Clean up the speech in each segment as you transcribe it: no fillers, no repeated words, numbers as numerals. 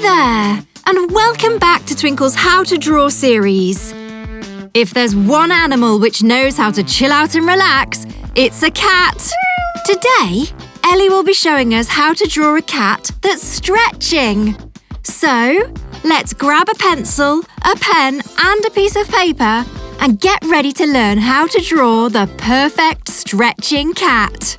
there, and welcome back to Twinkl's How to Draw series. If there's one animal which knows how to chill out and relax, it's a cat. Today, Ellie will be showing us how to draw a cat that's stretching. So, let's grab a pencil, a pen and a piece of paper and get ready to learn how to draw the perfect stretching cat.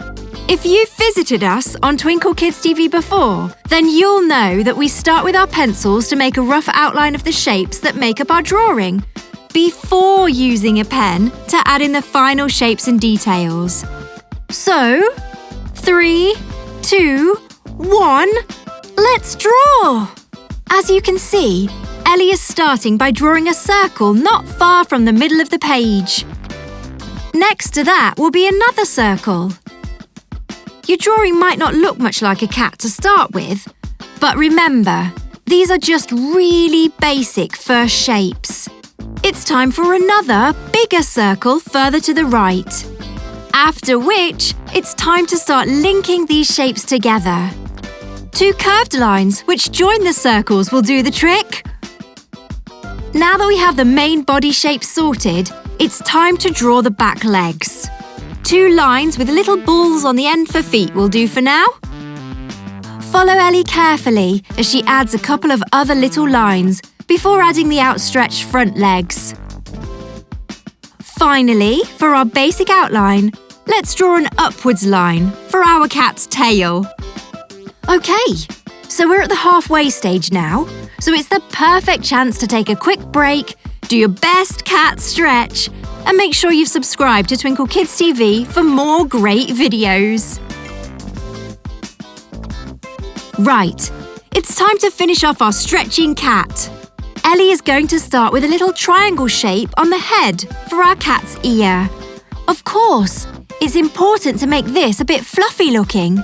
If you've visited us on Twinkl Kids TV before, then you'll know that we start with our pencils to make a rough outline of the shapes that make up our drawing, before using a pen to add in the final shapes and details. So, 3, 2, 1, let's draw! As you can see, Ellie is starting by drawing a circle not far from the middle of the page. Next to that will be another circle. Your drawing might not look much like a cat to start with, but remember, these are just really basic first shapes. It's time for another, bigger circle further to the right. After which, it's time to start linking these shapes together. 2 curved lines which join the circles will do the trick. Now that we have the main body shape sorted, it's time to draw the back legs. 2 lines with little balls on the end for feet will do for now. Follow Ellie carefully as she adds a couple of other little lines before adding the outstretched front legs. Finally, for our basic outline, let's draw an upwards line for our cat's tail. Okay, so we're at the halfway stage now, so it's the perfect chance to take a quick break, do your best cat stretch, and make sure you've subscribed to Twinkl Kids TV for more great videos. Right, it's time to finish off our stretching cat. Ellie is going to start with a little triangle shape on the head for our cat's ear. Of course, it's important to make this a bit fluffy looking.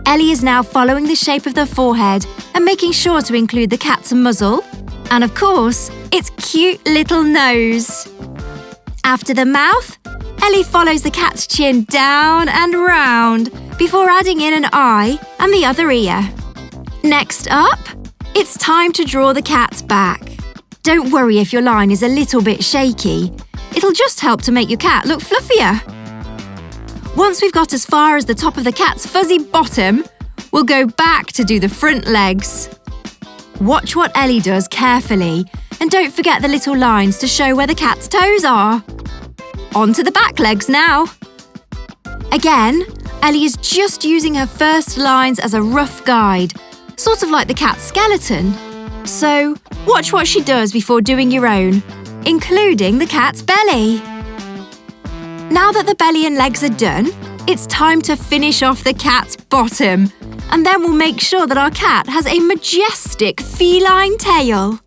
Ellie is now following the shape of the forehead and making sure to include the cat's muzzle and, of course, its cute little nose. After the mouth, Ellie follows the cat's chin down and round before adding in an eye and the other ear. Next up, it's time to draw the cat's back. Don't worry if your line is a little bit shaky. It'll just help to make your cat look fluffier. Once we've got as far as the top of the cat's fuzzy bottom, we'll go back to do the front legs. Watch what Ellie does carefully and don't forget the little lines to show where the cat's toes are. On to the back legs now. Again, Ellie is just using her first lines as a rough guide, sort of like the cat's skeleton. So, watch what she does before doing your own, including the cat's belly. Now that the belly and legs are done, it's time to finish off the cat's bottom, and then we'll make sure that our cat has a majestic feline tail.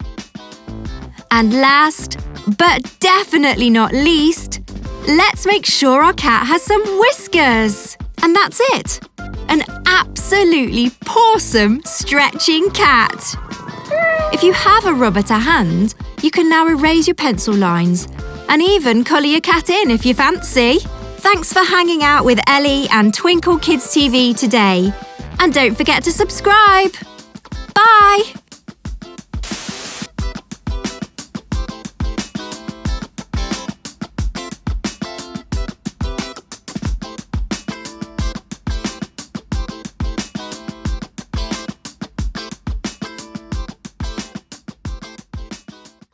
And last, but definitely not least, let's make sure our cat has some whiskers. And that's it. An absolutely pawsome stretching cat. If you have a rubber to hand, you can now erase your pencil lines and even colour your cat in if you fancy. Thanks for hanging out with Ellie and Twinkl Kids TV today. And don't forget to subscribe. Bye!